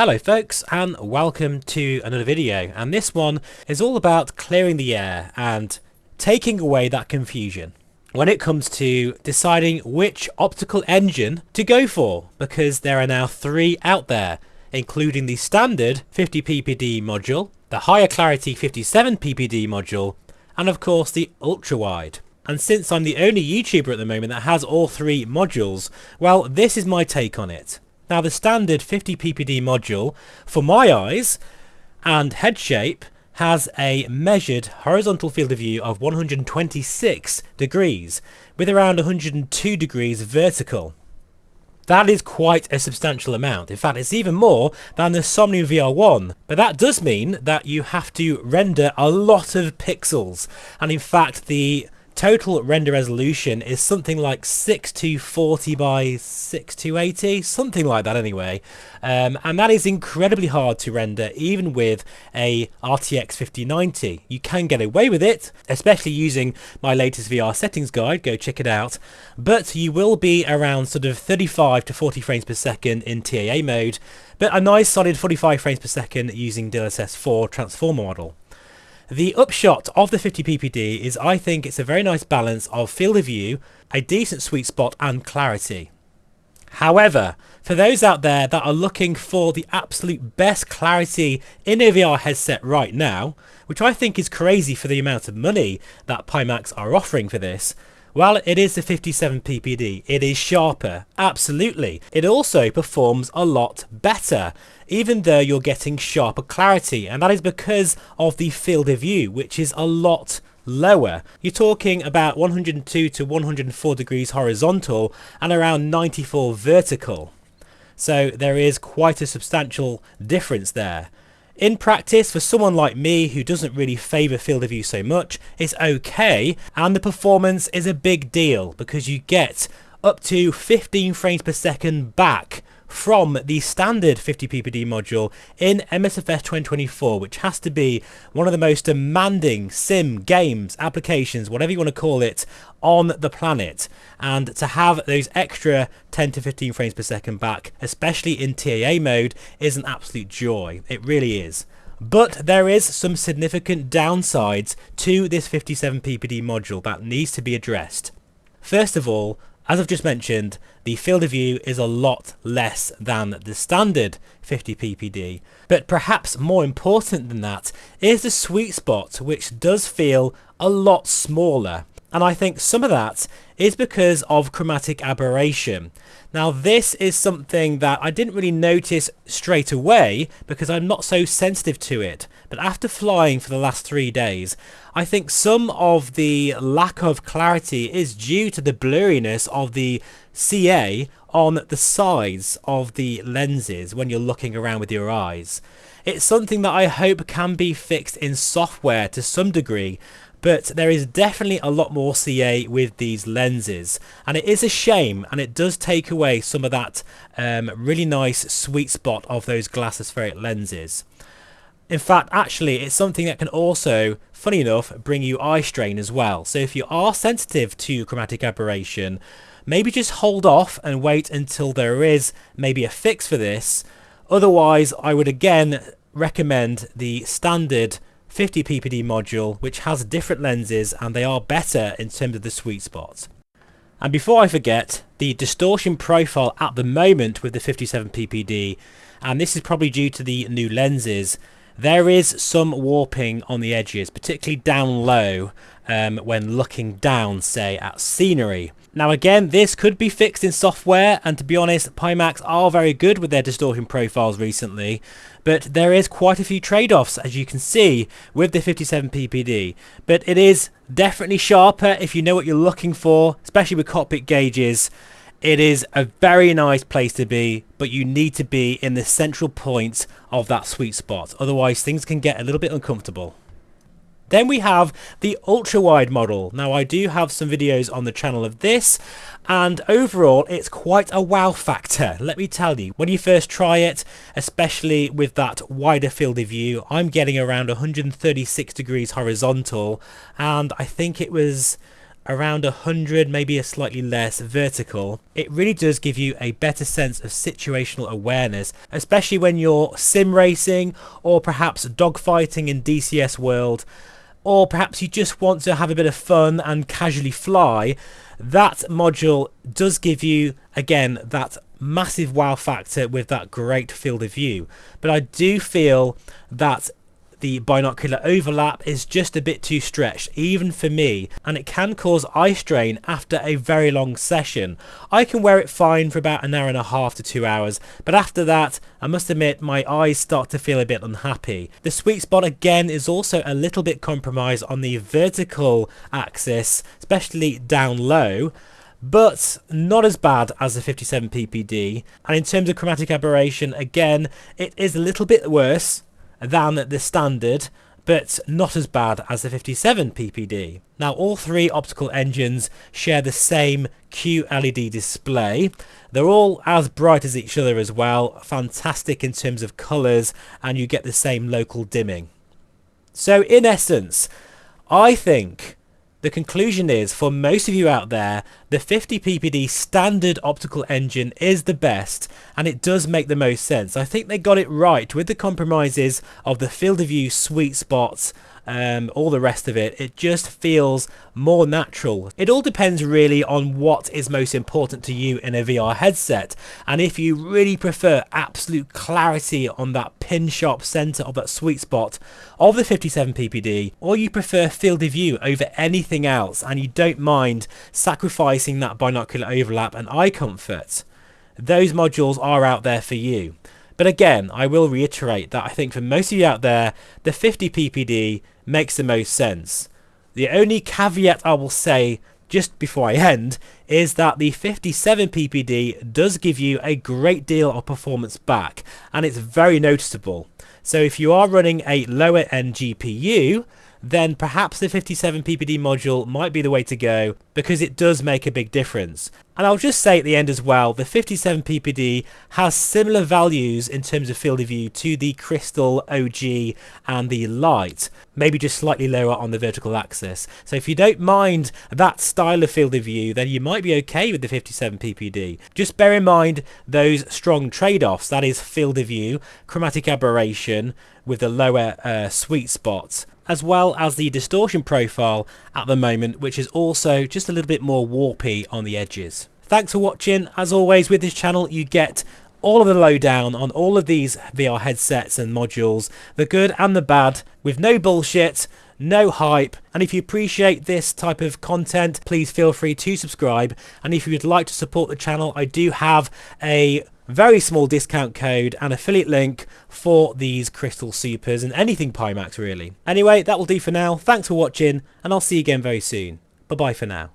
Hello folks, and welcome to another video, and this one is all about clearing the air and taking away that confusion when it comes to deciding which optical engine to go for, because there are now three out there, including the standard 50 ppd module, the higher clarity 57 ppd module, and of course the ultrawide. And since I'm the only YouTuber at the moment that has all three modules, well, this is my take on it. Now, the standard 50 ppd module, for my eyes and head shape, has a measured horizontal field of view of 126 degrees with around 102 degrees vertical. That is quite a substantial amount. In fact, it's even more than the Somnium VR1, but that does mean that you have to render a lot of pixels, and in fact the total render resolution is something like 6240 by 6280, something like that anyway, and that is incredibly hard to render even with a RTX 5090. You can get away with it, especially using my latest VR settings guide, go check it out, but you will be around sort of 35 to 40 frames per second in TAA mode, but a nice solid 45 frames per second using DLSS 4 transformer model. The upshot of the 50 ppd is I think it's a very nice balance of field of view, a decent sweet spot and clarity. However, for those out there that are looking for the absolute best clarity in a VR headset right now, which I think is crazy for the amount of money that Pimax are offering for this, well, it is the 57 ppd. It is sharper, absolutely. It also performs a lot better, even though you're getting sharper clarity, and that is because of the field of view, which is a lot lower. You're talking about 102 to 104 degrees horizontal and around 94 vertical. So there is quite a substantial difference there. In practice, for someone like me who doesn't really favour field of view so much, it's okay, and the performance is a big deal because you get up to 15 frames per second back from the standard 50 ppd module in MSFS 2024, which has to be one of the most demanding sim games, applications, whatever you want to call it, on the planet. And to have those extra 10 to 15 frames per second back, especially in TAA mode, is an absolute joy. It really is. But there is some significant downsides to this 57 ppd module that needs to be addressed. First of all, as I've just mentioned, the field of view is a lot less than the standard 50 ppd, but perhaps more important than that is the sweet spot, which does feel a lot smaller, and I think some of that is because of chromatic aberration. Now, this is something that I didn't really notice straight away because I'm not so sensitive to it, but after flying for the last 3 days, I think some of the lack of clarity is due to the blurriness of the CA on the sides of the lenses when you're looking around with your eyes. It's something that I hope can be fixed in software to some degree, but there is definitely a lot more CA with these lenses, and it is a shame, and it does take away some of that really nice sweet spot of those glass aspheric lenses. In fact, actually, it's something that can also, funny enough, bring you eye strain as well. So if you are sensitive to chromatic aberration, maybe just hold off and wait until there is maybe a fix for this. Otherwise, I would again recommend the standard 50 ppd module, which has different lenses and they are better in terms of the sweet spot. And before I forget, the distortion profile at the moment with the 57 ppd, and this is probably due to the new lenses, there is some warping on the edges, particularly down low when looking down, say, at scenery. Now again, this could be fixed in software, and to be honest, Pimax are very good with their distortion profiles recently, but there is quite a few trade-offs, as you can see, with the 57 ppd. But it is definitely sharper if you know what you're looking for, especially with cockpit gauges. It is a very nice place to be, but you need to be in the central point of that sweet spot, otherwise things can get a little bit uncomfortable. Then we have the ultra-wide model. Now, I do have some videos on the channel of this, and overall it's quite a wow factor, let me tell you. When you first try it, especially with that wider field of view, I'm getting around 136 degrees horizontal, and I think it was around 100, maybe a slightly less vertical, it really does give you a better sense of situational awareness, especially when you're sim racing or perhaps dogfighting in DCS world, or perhaps you just want to have a bit of fun and casually fly. That module does give you, again, that massive wow factor with that great field of view. But I do feel that the binocular overlap is just a bit too stretched, even for me, and it can cause eye strain after a very long session. I can wear it fine for about an hour and a half to 2 hours, but after that, I must admit my eyes start to feel a bit unhappy. The sweet spot again is also a little bit compromised on the vertical axis, especially down low, but not as bad as the 57 ppd. And in terms of chromatic aberration, again, it is a little bit worse than the standard, but not as bad as the 57 ppd. Now, all three optical engines share the same QLED display. They're all as bright as each other as well, fantastic in terms of colours, and you get the same local dimming. So in essence, I think the conclusion is, for most of you out there, the 50 ppd standard optical engine is the best, and it does make the most sense. I think they got it right with the compromises of the field of view sweet spots, all the rest of it. It just feels more natural. It all depends really on what is most important to you in a VR headset, and if you really prefer absolute clarity on that pin sharp center of that sweet spot of the 57 ppd, or you prefer field of view over anything else and you don't mind sacrificing that binocular overlap and eye comfort, those modules are out there for you. But again, I will reiterate that I think for most of you out there, the 50 ppd makes the most sense. The only caveat I will say just before I end is that the 57 ppd does give you a great deal of performance back, and it's very noticeable. So if you are running a lower end GPU, then perhaps the 57 ppd module might be the way to go, because it does make a big difference. And I'll just say at the end as well, the 57 ppd has similar values in terms of field of view to the Crystal OG and the Lite, maybe just slightly lower on the vertical axis. So if you don't mind that style of field of view, then you might be okay with the 57 ppd. Just bear in mind those strong trade-offs, that is field of view, chromatic aberration with the lower sweet spots, as well as the distortion profile at the moment, which is also just a little bit more warpy on the edges. Thanks for watching. As always with this channel, you get all of the lowdown on all of these VR headsets and modules, the good and the bad, with no bullshit, no hype. And if you appreciate this type of content, please feel free to subscribe. And if you would like to support the channel, I do have a very small discount code and affiliate link for these Crystal Supers and anything Pimax really. Anyway, that will do for now. Thanks for watching, and I'll see you again very soon. Bye bye for now.